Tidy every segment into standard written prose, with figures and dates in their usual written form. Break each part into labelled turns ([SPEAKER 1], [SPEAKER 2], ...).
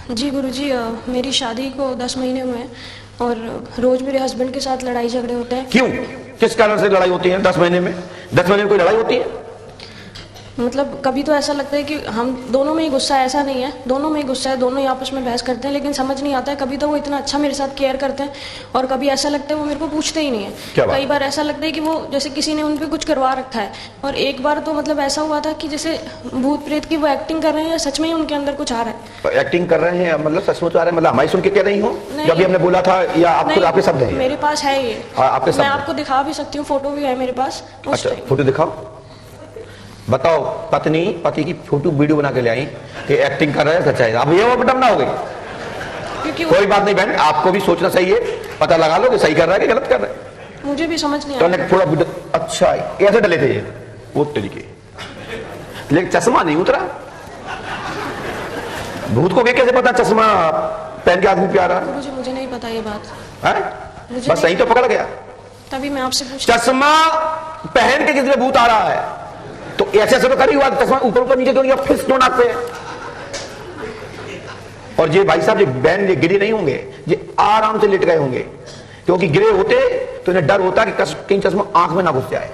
[SPEAKER 1] जी गुरुजी, मेरी शादी को 10 महीने हुए हैं और रोज मेरे हस्बैंड के साथ लड़ाई झगड़े होते हैं।
[SPEAKER 2] क्यों? किस कारण से लड़ाई होती है 10 महीने में? 10 महीने में कोई लड़ाई होती है?
[SPEAKER 1] मतलब कभी तो ऐसा लगता है कि हम दोनों में ही गुस्सा है, ऐसा नहीं है, दोनों में ही गुस्सा है, दोनों ही आपस में बहस करते हैं, लेकिन समझ नहीं आता है। कभी तो वो इतना अच्छा मेरे साथ केयर करते हैं और कभी ऐसा लगता है वो मेरे को पूछते ही नहीं है। कई बार ऐसा लगता है कि वो जैसे किसी ने उन पर कुछ करवा रखा है। और एक बार तो मतलब ऐसा हुआ था कि जैसे भूत प्रेत की वो एक्टिंग कर रहे हैं या सच में ही उनके अंदर कुछ आ रहा है।
[SPEAKER 2] तो एक्टिंग कर रहे हैं मतलब सचमुच आ रहा है? मतलब हमारी सुन के कह रही हो जो अभी हमने बोला था, या आपको आपके शब्द हैं?
[SPEAKER 1] मेरे पास है ये,
[SPEAKER 2] आपके शब्द
[SPEAKER 1] मैं आपको दिखा भी सकती हूँ, फोटो भी है मेरे पास।
[SPEAKER 2] अच्छा, फोटो दिखाओ, बताओ। पत्नी पति की फोटो वीडियो बना के ले आई कि एक्टिंग कर रहा है, सच्चाई। अब ये वो ना हो गई। कोई बात नहीं बहन, आपको भी सोचना चाहिए, पता लगा लो कि सही कर रहा है कि गलत कर रहा है।
[SPEAKER 1] मुझे भी समझ नहीं आ रहा।
[SPEAKER 2] थोड़ा अच्छा ऐसे डले थे ये वो तरीके, लेकिन चश्मा नहीं उतरा। भूत को कैसे पता चश्मा पहन के आदमी प्यारा?
[SPEAKER 1] मुझे नहीं पता ये बात
[SPEAKER 2] है, बस सही तो पकड़ गया।
[SPEAKER 1] तभी मैं आपसे पूछ,
[SPEAKER 2] चश्मा पहन के किसी में भूत आ रहा है तो ऐसे ऐसे तो करी हुआ, चश्मा ऊपर ऊपर नीचे क्यों फिस क्यों नाकते हैं? और ये भाई साहब, ये बहन, ये गिरे नहीं होंगे, ये आराम से लेट गए होंगे, क्योंकि गिरे होते तो इन्हें डर होता कि कहीं चश्मा आंख में ना घुस जाए।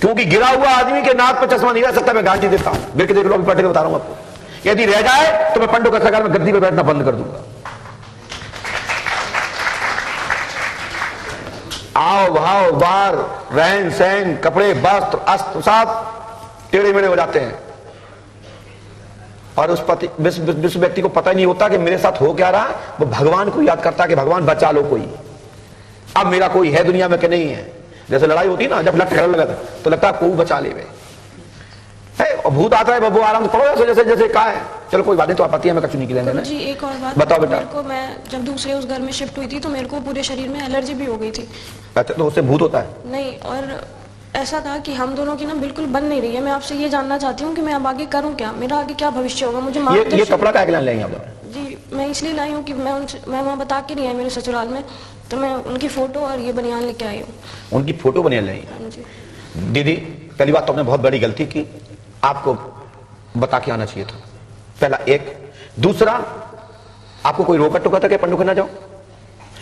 [SPEAKER 2] क्योंकि गिरा हुआ आदमी के नाक पर चश्मा नहीं रह सकता, मैं गारंटी देता हूं। गिर के देख लो, अभी पढ़ के बता रहा हूं आपको। यदि रह जाए तो मैं पंडों का सरकार में गद्दी पर बैठना बंद कर दूंगा। आओ भाव बार रहन सहन कपड़े वस्त्र अस्त्र सब टेढ़े मेढ़े हो जाते हैं। और उस व्यक्ति को पता ही नहीं होता कि मेरे साथ हो क्या रहा। वो भगवान को याद करता कि भगवान बचा लो कोई, अब मेरा कोई है दुनिया में कि नहीं है। जैसे लड़ाई होती ना, जब लट लगा तो लगता है कोई बचा ले वे। भूत आता है वो आराम से पड़ो, जैसे जैसे कहा है। चलो कोई बात नहीं, तो आप आती है, मैं कचू निकलेंगे।
[SPEAKER 1] जी एक और बात
[SPEAKER 2] बताओ बेटा।
[SPEAKER 1] मेरे को, मैं जब दूसरे उस घर में शिफ्ट हुई थी तो मेरे को पूरे शरीर में एलर्जी भी हो गई थी।
[SPEAKER 2] अच्छा, तो उससे भूत होता है?
[SPEAKER 1] नहीं, और ऐसा था कि हम दोनों की ना बिल्कुल बन नहीं रही है। मैं आपसे ये जानना चाहती हूँ कि मैं अब आगे करूँ क्या, मेरा आगे क्या भविष्य होगा? मुझे
[SPEAKER 2] ये कपड़ा क्या लेंगे आप?
[SPEAKER 1] जी मैं इसलिए लाई हूँ कि मैं वहाँ बता के नहीं आई मेरे ससुराल में, तो मैं उनकी फोटो और ये बनियान लेके आई हूँ।
[SPEAKER 2] उनकी फोटो बनियान लाई? दीदी, पहली बात तो आपने बहुत बड़ी गलती की, आपको बता के आना चाहिए था, पहला एक। दूसरा, आपको कोई रोका टोका था कि पंडू करना जाओ?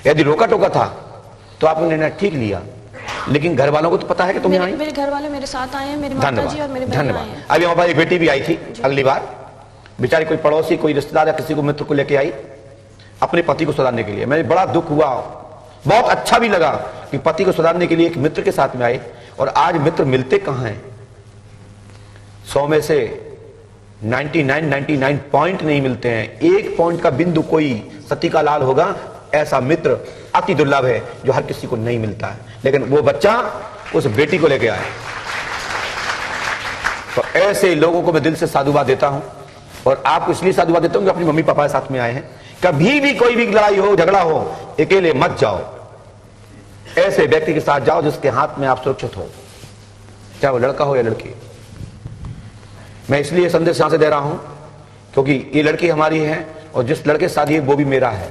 [SPEAKER 2] यदि रोका टोका था तो आपने निर्णय ठीक लिया, लेकिन घर वालों को तो पता है कि तुम आई।
[SPEAKER 1] मेरे घर वाले मेरे साथ आए हैं, मेरी माताजी और मेरे बहन आए हैं।
[SPEAKER 2] अभी हमारी बेटी भी आई थी अगली बार, बेचारी कोई पड़ोसी कोई रिश्तेदार या किसी को मित्र को लेके आई अपने पति को सुधारने के लिए। मुझे बड़ा दुख हुआ, बहुत अच्छा भी लगा कि पति को सुधारने के लिए एक मित्र के साथ में आए। और आज मित्र मिलते कहां हैं? 100 में से 99 पॉइंट नहीं मिलते हैं। एक पॉइंट का बिंदु कोई सती का लाल होगा, ऐसा मित्र अति दुर्लभ है जो हर किसी को नहीं मिलता है। लेकिन वो बच्चा उस बेटी को लेके आया। तो ऐसे लोगों को मैं दिल से साधुवाद देता हूं, और आपको इसलिए साधुवाद देता हूं कि अपनी मम्मी पापा के साथ में आए हैं। कभी भी कोई भी लड़ाई हो झगड़ा हो, अकेले मत जाओ, ऐसे व्यक्ति के साथ जाओ जिसके हाथ में आप सुरक्षित हो, चाहे वो लड़का हो या लड़की। मैं इसलिए संदेश यहां से दे रहा हूं क्योंकि ये लड़की हमारी है और जिस लड़के से शादी है वो भी मेरा है।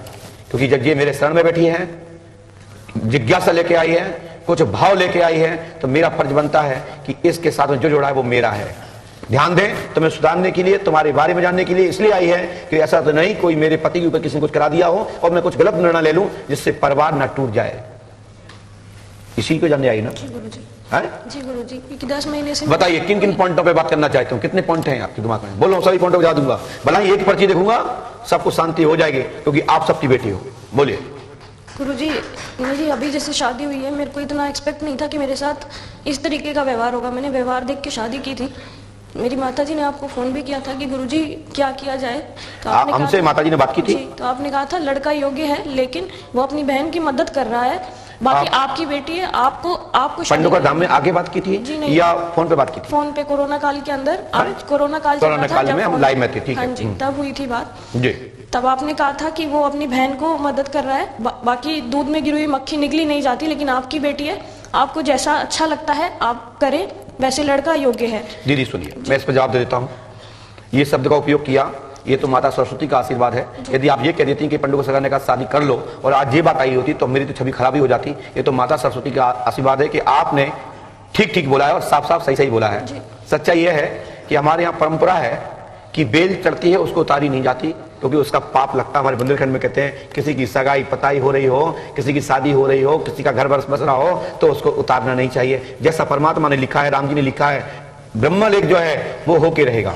[SPEAKER 2] क्योंकि जब ये मेरे शरण में बैठी है, जिज्ञासा लेके आई है, कुछ भाव लेके आई है, तो मेरा फर्ज बनता है कि इसके साथ में जो जोड़ा है वो मेरा है। ध्यान दें, तुम्हें सुधारने के लिए, तुम्हारे बारे में जानने के लिए इसलिए आई है कि ऐसा तो नहीं कोई मेरे पति के ऊपर किसी ने कुछ करा दिया हो और मैं कुछ गलत निर्णय ले लूं जिससे परिवार ना टूट जाए। इसी को जानने आई ना?
[SPEAKER 1] जी गुरुजी।
[SPEAKER 2] जी
[SPEAKER 1] गुरुजी, 10 महीने से।
[SPEAKER 2] बताइए किन किन पॉइंटों पे बात करना चाहते हो? कितने पॉइंट हैं आपके दिमाग में? बोलो, सभी पॉइंटों को बता दूंगा। भला ही एक पर्ची देखूंगा, सबको शांति हो जाएगी, क्योंकि आप सबकी बेटी हो। बोलिए।
[SPEAKER 1] गुरुजी, मेरी अभी जैसे शादी हुई है, मेरे को इतना एक्सपेक्ट नहीं था कि मेरे साथ इस तरीके का व्यवहार होगा। मैंने व्यवहार देख के शादी की थी। मेरी माताजी ने आपको फोन भी किया था कि गुरुजी क्या किया जाए, तो आपने
[SPEAKER 2] हमसे माताजी ने बात की थी,
[SPEAKER 1] तो आपने कहा था लड़का योग्य है, लेकिन वो अपनी बहन की मदद कर रहा है, बाकी आपकी बेटी है, आपको
[SPEAKER 2] पंडों का दाम में आगे बात की थी या फोन पे बात की थी?
[SPEAKER 1] फोन पे, कोरोना काल के अंदर। कोरोना काल
[SPEAKER 2] में हम लाइव में थे, ठीक है,
[SPEAKER 1] तब हुई थी बात
[SPEAKER 2] जी।
[SPEAKER 1] तब आपने कहा था कि वो अपनी बहन को मदद कर रहा है, बाकी दूध में गिरी हुई मक्खी निकली नहीं जाती, लेकिन आपकी बेटी है, आपको जैसा अच्छा लगता है आप करें, वैसे लड़का योग्य है।
[SPEAKER 2] दीदी सुनिए, मैं इस पर जवाब दे देता हूँ। ये शब्द का उपयोग किया, ये तो माता सरस्वती का आशीर्वाद है। यदि आप ये कह देती कि पंडों को सगाने का शादी कर लो और आज ये बात आई होती तो मेरी तो छवि खराब ही हो जाती। ये तो माता सरस्वती का आशीर्वाद है कि आपने ठीक ठीक बोला है और साफ साफ सही सही बोला है। सच्चाई यह है कि हमारे यहाँ परंपरा है कि बेल चढ़ती है उसको उतारी नहीं जाती, क्योंकि उसका पाप लगता है। हमारे बुंदेलखंड में कहते हैं किसी की सगाई पताई हो रही हो, किसी की शादी हो रही हो, किसी का घर बस रहा हो तो उसको उतारना नहीं चाहिए। जैसा परमात्मा ने लिखा है, राम जी ने लिखा है, ब्रह्मलेख जो है वो होके रहेगा।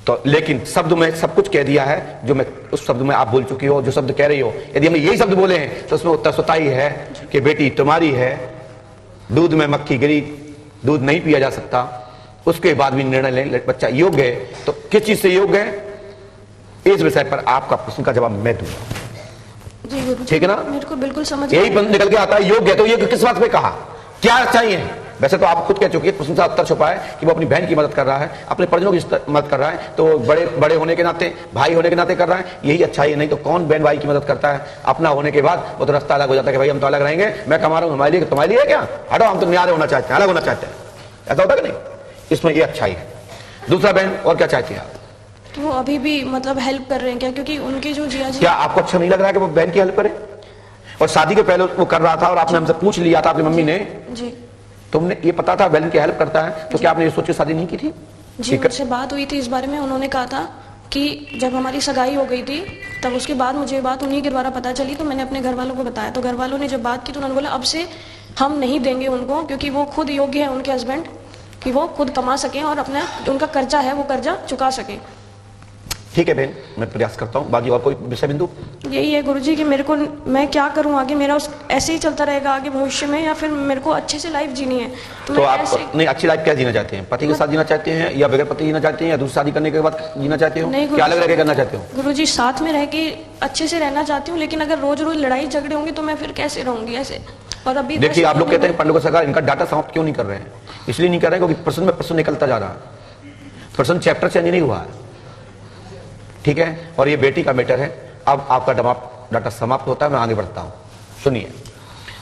[SPEAKER 2] तो लेकिन शब्द में सब कुछ कह दिया है, जो मैं उस शब्द में आप बोल चुकी हो, जो शब्द कह रही हो, यदि हमने यही शब्द बोले हैं तो उसमें उत्तर स्वतः ही है कि बेटी तुम्हारी है, दूध में मक्खी गिरी, दूध नहीं पिया जा सकता, उसके बाद भी निर्णय लें बच्चा योग्य है। तो किस चीज से योग्य है, इस विषय पर आपका प्रश्न का जवाब मैं दूंगा।
[SPEAKER 1] जी गुरु,
[SPEAKER 2] ठीक है ना?
[SPEAKER 1] मेरे को बिल्कुल समझ
[SPEAKER 2] यही निकल के आता है योग्य है। तो ये किस बात पे कहा, क्या चाहिए? वैसे तो आप खुद कह चुकी है, प्रश्न का उत्तर छुपा है कि वो अपनी बहन की मदद कर रहा है, अपने परिजनों की मदद कर रहा है, तो बड़े होने के नाते, भाई होने के नाते कर रहा है, यही अच्छा है। नहीं तो कौन बहन भाई की मदद करता है? अपना होने के बाद वो तो रास्ता अलग हो जाता है कि भाई हम तो अलग रहेंगे, मैं कमा रहा हूं हमारे लिए, तुम्हारे लिए है क्या, हटो, हम तो न्यारे होना चाहते हैं, अलग होना चाहते हैं। ऐसा होता कि नहीं? इसमें ये अच्छाई है। दूसरा बहन, और क्या चाहती है आप?
[SPEAKER 1] तो वो अभी भी मतलब हेल्प कर रहे हैं क्या? क्योंकि उनके जो जिया जी,
[SPEAKER 2] क्या आपको अच्छा नहीं लग रहा है कि वो बहन की हेल्प करे? और शादी के पहले वो कर रहा था और आपने हमसे पूछ लिया था, आपकी मम्मी ने,
[SPEAKER 1] जी
[SPEAKER 2] तुमने ये पता था बहन की हेल्प करता है, तो क्या आपने ये सोच के शादी नहीं की थी?
[SPEAKER 1] जी, मुझसे बात हुई थी इस बारे में। उन्होंने कहा था कि जब हमारी सगाई हो गई थी तब उसके बाद मुझे बात उन्हीं के द्वारा पता चली, तो मैंने अपने घर वालों को बताया। तो घर वालों ने जब बात की तो उन्होंने बोला अब से हम नहीं देंगे उनको, क्योंकि वो खुद योग्य है, उनके हस्बैंड, कि वो खुद कमा सकें और अपना उनका कर्जा है वो कर्जा चुका सकें।
[SPEAKER 2] ठीक है बहन, मैं प्रयास करता हूँ। बाकी और कोई विषय बिंदु?
[SPEAKER 1] यही है गुरुजी कि मेरे को, मैं क्या करूं आगे, मेरा ऐसे ही चलता रहेगा आगे भविष्य में, या फिर मेरे को अच्छे से लाइफ जीनी है?
[SPEAKER 2] तो आप नहीं, अच्छी लाइफ क्या जीना चाहते हैं? पति के साथ जीना चाहते हैं या बगैर पति जीना चाहते हैं, या दूसरी शादी करने के बाद जीना चाहते हो?
[SPEAKER 1] नहीं,
[SPEAKER 2] क्या अलग रह के करना चाहते हो?
[SPEAKER 1] गुरुजी साथ में रह के अच्छे से रहना चाहती हूँ, लेकिन अगर रोज रोज लड़ाई झगड़े होंगे तो मैं फिर कैसे रहूंगी ऐसे? और अभी
[SPEAKER 2] देखिए, आप लोग कहते हैं पंडित सरकार इनका डाटा समाप्त क्यों नहीं कर रहे हैं? इसलिए नहीं कर रहे हैं क्योंकि प्रश्न में प्रश्न निकलता जा रहा है, प्रश्न चैप्टर चेंज नहीं हुआ है। ठीक है, और ये बेटी का मैटर है। अब आपका डाटा समाप्त होता है, मैं आगे बढ़ता हूं। सुनिए,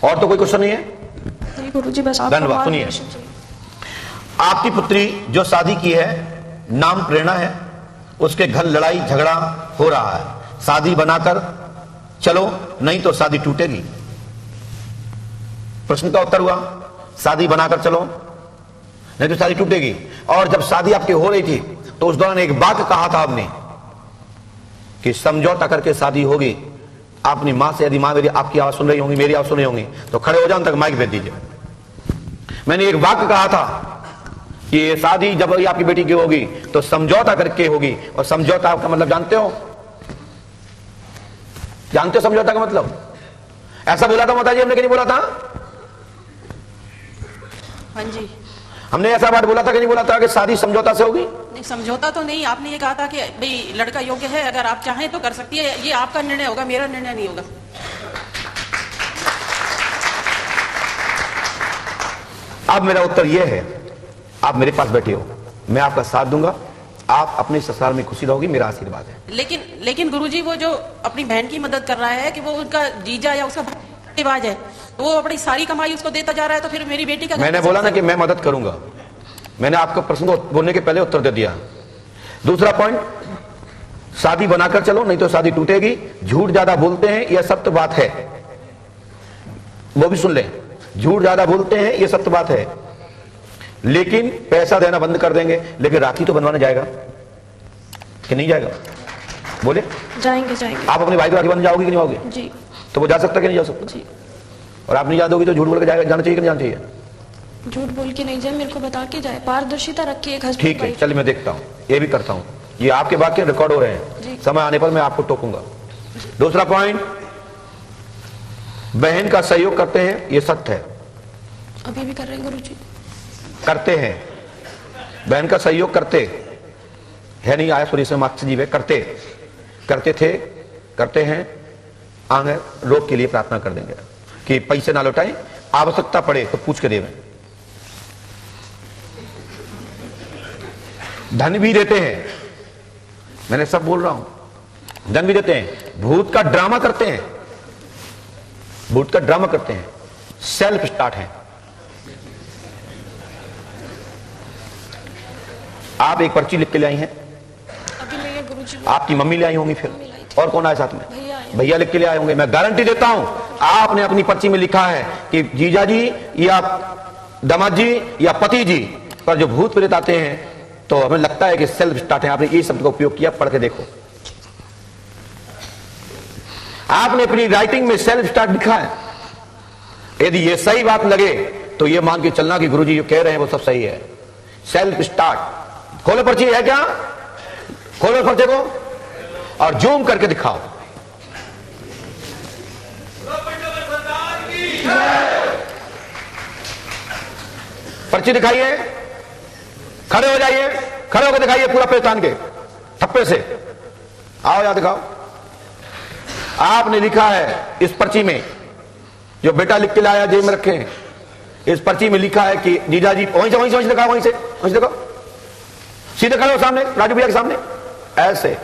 [SPEAKER 2] और तो कोई क्वेश्चन नहीं है?
[SPEAKER 1] नहीं गुरुजी, बस आप
[SPEAKER 2] धन्यवाद। सुनिए, आपकी पुत्री जो शादी की है, नाम प्रेरणा है, उसके घर लड़ाई झगड़ा हो रहा है, शादी बनाकर चलो नहीं तो शादी टूटेगी। प्रश्न का उत्तर हुआ, शादी बनाकर चलो नहीं तो शादी टूटेगी। और जब शादी आपकी हो रही थी तो उस दौरान एक बात कहा था आपने कि समझौता करके शादी होगी। अपनी मां से, यदि मां मेरी आपकी आवाज सुन रही होंगी, मेरी आवाज सुन रही होंगी, तो खड़े हो जाओ, तक माइक भेज दीजिए। मैंने एक वाक्य कहा था कि ये शादी जब आपकी बेटी की होगी तो समझौता करके होगी। और समझौता का मतलब जानते हो? जानते हो समझौता का मतलब? ऐसा बोला था माता जी हमने कि नहीं बोला था?
[SPEAKER 3] हाँ जी,
[SPEAKER 2] हमने ऐसा बात बोला था कि नहीं बोला था कि शादी समझौता से होगी?
[SPEAKER 3] नहीं समझौता तो नहीं, आपने ये कहा था कि भाई लड़का योग्य है, अगर आप चाहें तो कर सकती है, ये आपका निर्णय होगा, मेरा निर्णय नहीं होगा।
[SPEAKER 2] अब मेरा उत्तर यह है, आप मेरे पास बैठे हो, मैं आपका साथ दूंगा, आप अपने ससुराल में खुशी रहोगी, मेरा आशीर्वाद है।
[SPEAKER 3] लेकिन गुरुजी, वो जो अपनी बहन की मदद कर रहा है कि वो उनका जीजा या उसका रिवाज है, वो अपनी सारी कमाई उसको देता जा रहा है, तो फिर मेरी बेटी का
[SPEAKER 2] मैंने बोला ना कि मैं मदद करूंगा। मैंने आपको प्रश्न को बोलने के पहले उत्तर दे दिया। दूसरा पॉइंट, शादी बनाकर चलो नहीं तो शादी टूटेगी। झूठ ज्यादा बोलते हैं, यह सत्य बात है, वो भी सुन लें। झूठ ज्यादा बोलते हैं, यह सत्य बात है, लेकिन पैसा देना बंद कर देंगे। लेकिन राखी तो बनवाने जाएगा कि नहीं जाएगा? बोले
[SPEAKER 1] जाएंगे जाएंगे।
[SPEAKER 2] आप अपने भाई को राखी बन जाओगे कि नहीं आओगे?
[SPEAKER 1] जी।
[SPEAKER 2] तो वो जा सकता कि नहीं जा सकता?
[SPEAKER 1] जी।
[SPEAKER 2] और आप नहीं जा दोगी तो झूठ बोल के जाना चाहिए कि नहीं जाना चाहिए?
[SPEAKER 1] झूठ बोल के नहीं जाए, मेरे को बता के जाए, पारदर्शिता रखिए एक हस्बैंड।
[SPEAKER 2] ठीक है, चलिए मैं देखता हूं, ये भी करता हूं। ये आपके वाक्य रिकॉर्ड हो रहे हैं, समय आने पर मैं आपको टोकूंगा। दूसरा पॉइंट, बहन का सहयोग करते हैं, ये सत्य है।
[SPEAKER 1] अभी भी कर रहे हैं गुरुजी?
[SPEAKER 2] करते हैं, बहन का सहयोग करते है, नहीं आया सॉरी से मार्क्स जी, करते थे, करते हैं, आगे रोग के लिए प्रार्थना कर देंगे कि पैसे ना लौटाएं, आवश्यकता पड़े तो पूछ के देवें। धन भी देते हैं, मैंने सब बोल रहा हूं, धन भी देते हैं। भूत का ड्रामा करते हैं, भूत का ड्रामा करते हैं, सेल्फ स्टार्ट है। आप एक पर्ची लिख के ले आई हैं,
[SPEAKER 1] अभी मैं ये गुरुजी,
[SPEAKER 2] आपकी मम्मी ले आई होंगी, फिर और कौन आए साथ में?
[SPEAKER 1] भैया
[SPEAKER 2] लिख के ले आए होंगे। मैं गारंटी देता हूं, आपने अपनी पर्ची में लिखा है कि जीजा जी या दामाद जी या पति जी पर जो भूत प्रेत आते हैं तो हमें लगता है कि सेल्फ स्टार्ट है। आपने ये शब्द का उपयोग किया, पढ़ के देखो। आपने अपनी राइटिंग में सेल्फ स्टार्ट लिखा है। यदि ये सही बात लगे तो ये मान के चलना कि गुरुजी जो कह रहे हैं वो सब सही है। Self start. खोलो पर्ची, है क्या? खोलो पर्चे को और जूम करके दिखाओ। पर्ची दिखाइए, खड़े हो जाइए, खड़े होकर दिखाइए पूरा पेज तान के थप्पे से। आओ यहां दिखाओ। आपने लिखा है इस पर्ची में, जो बेटा लिख के लाया जेब में रखे हैं, इस पर्ची में लिखा है कि जीजा जी वहीं से दिखाओ, वहीं से देखो, सीधे खड़े हो सामने, राजू भैया के सामने ऐसे।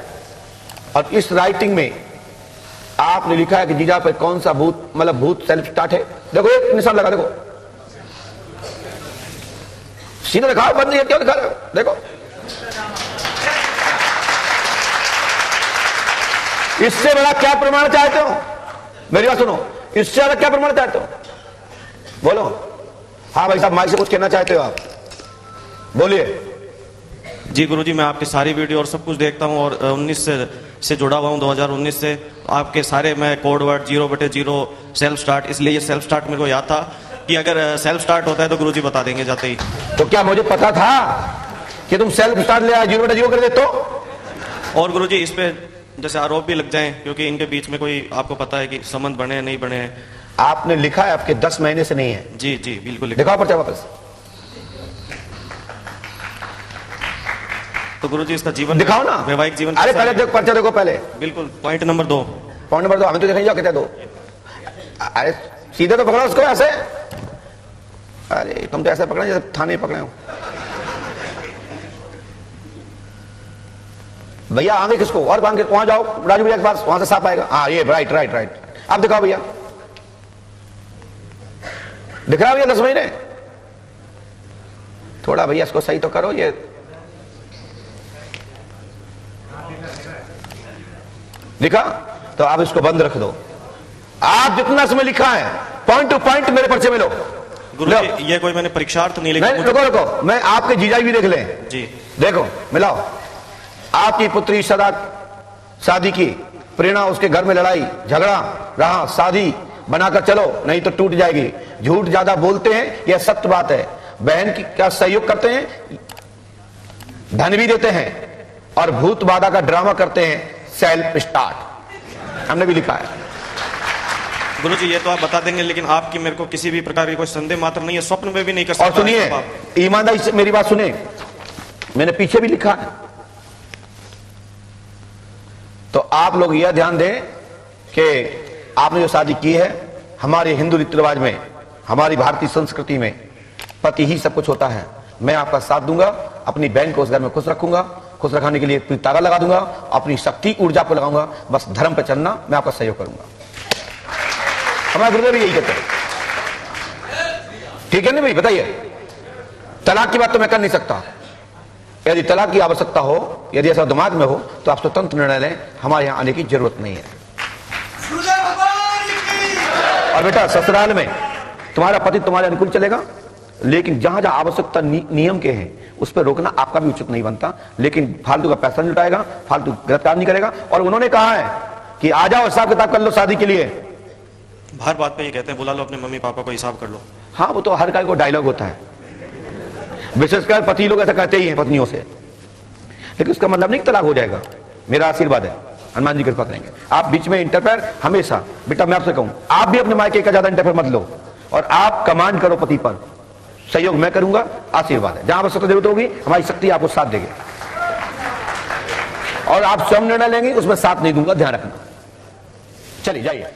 [SPEAKER 2] और इस राइटिंग में आपने लिखा है कि जीजा पे कौन सा भूत, मतलब भूत सेल्फ स्टार्ट है। देखो एक निशान लगा, देखो सीधे दिखाओ, बंद नहीं है, क्यों दिखा रहे हो? देखो इससे बड़ा क्या प्रमाण चाहते हो? मेरी बात सुनो, इससे ज्यादा क्या प्रमाण चाहते हो? बोलो। हाँ भाई साहब, माइक से कुछ कहना चाहते हो आप? बोलिए।
[SPEAKER 4] जी गुरुजी, मैं आपकी सारी वीडियो और सब कुछ देखता हूँ और 19 से जुड़ा हुआ हूँ, 2019 से। आपके सारे मैं कोड वर्ड 0/0 सेल्फ स्टार्ट, इसलिए ये सेल्फ स्टार्ट मेरे को याद था कि अगर सेल्फ स्टार्ट होता है तो गुरुजी बता देंगे जाते ही।
[SPEAKER 2] तो क्या मुझे पता था कि तुम सेल्फ स्टार्ट ले आए 0/0 कर दे तो?
[SPEAKER 4] और गुरुजी इस पे जैसे आरोप भी लग जाएं, क्योंकि इनके बीच में कोई आपको पता है कि संबंध बने हैं नहीं बने हैं।
[SPEAKER 2] आपने लिखा है आपके 10 महीने से नहीं है।
[SPEAKER 4] जी जी बिल्कुल।
[SPEAKER 2] दिखाओ पर्चा वापस।
[SPEAKER 4] तो गुरुजी इसका जीवन
[SPEAKER 2] दिखाओ ना,
[SPEAKER 4] वैवाहिक जीवन।
[SPEAKER 2] अरे पहले देखो पर्चा, देखो पहले।
[SPEAKER 4] बिल्कुल। Point number 2।
[SPEAKER 2] पॉइंट नंबर 2 हमें तो दिखाई जाओ, कहते दो। अरे सीधे तो पकड़ो उसको ऐसे। अरे तुम तो ऐसे पकड़े जैसे थाने पकड़े हो। भैया आगे किसको और बांध के वहां जाओ, राजू भैया के पास, वहां से साफ आएगा। हाँ ये राइट राइट राइट। अब दिखाओ भैया, दिख रहा है भैया 10 महीने? थोड़ा भैया इसको सही तो करो। ये दिखा? तो आप इसको बंद रख दो। आप जितना समय लिखा है पॉइंट टू पॉइंट मेरे पर्चे में लो।
[SPEAKER 4] गुरुजी ये कोई मैंने परीक्षार्थ नहीं लिखा।
[SPEAKER 2] रुको, मैं आपके जीजा भी देख लें।
[SPEAKER 4] जी
[SPEAKER 2] देखो मिलाओ। आपकी पुत्री सदा शादी की, प्रेरणा उसके घर में लड़ाई झगड़ा रहा, शादी बनाकर चलो नहीं तो टूट जाएगी। झूठ ज्यादा बोलते हैं, यह सत्य बात है। बहन की का सहयोग करते हैं, धन भी देते हैं और भूत बाधा का ड्रामा करते हैं। सेल्फ स्टार्ट हमने भी लिखा है।
[SPEAKER 4] गुरुजी ये तो आप बता देंगे, लेकिन आपकी मेरे को किसी भी प्रकार की कोई संदेह मात्र नहीं है, स्वप्न में भी नहीं कर सकता।
[SPEAKER 2] और सुनिए, ईमानदारी से मेरी बात सुने, मैंने पीछे भी लिखा है। तो आप लोग यह ध्यान दें कि आपने जो शादी की है, हमारे हिंदू रीति रिवाज में, हमारी भारतीय संस्कृति में पति ही सब कुछ होता है। मैं आपका साथ दूंगा, अपनी बहन को उस घर में खुश रखूंगा, खुश रखने के लिए पूरी ताकत लगा दूंगा, अपनी शक्ति ऊर्जा को लगाऊंगा। बस धर्म पर चलना, मैं आपका सहयोग करूंगा। हमारे गुरुदेव भी यही कहते हैं। ठीक है ना भाई? बताइए। तलाक की बात तो मैं कर नहीं सकता। यदि तलाक की आवश्यकता हो, यदि ऐसा दिमाग में हो, तो आप स्वतंत्र निर्णय लें, हमारे यहां आने की जरूरत नहीं है। और बेटा ससुराल में तुम्हारा पति तुम्हारे अनुकूल चलेगा, लेकिन जहां जहां आवश्यकता नियम के हैं उस पर रोकना आपका भी उचित नहीं बनता। लेकिन फालतू का पैसा नहीं लुटाएगा, फालतू गलत काम नहीं करेगा। और उन्होंने कहा है कि आ जाओ हिसाब किताब कर लो शादी के लिए।
[SPEAKER 4] हर बात पे ये कहते हैं बुला लो अपने मम्मी पापा को, हिसाब कर लो।
[SPEAKER 2] हाँ वो तो हर को डायलॉग होता है, विशेषकर पति लोग ऐसा कहते ही हैं पत्नियों से। लेकिन उसका मतलब नहीं तलाक हो जाएगा। मेरा आशीर्वाद है, हनुमान जी कृपा करेंगे। आप बीच में इंटरफेयर हमेशा, बेटा मैं आपसे कहूं, आप भी अपने मायके का ज्यादा इंटरफेयर मत लो और आप कमांड करो पति पर। सहयोग मैं करूंगा, आशीर्वाद है। जहां आवश्यकता जरूरत होगी हमारी शक्ति आपको साथ देगी और आप स्वयं निर्णय लेंगे उसमें साथ नहीं दूंगा, ध्यान रखना। चलिए जाइए।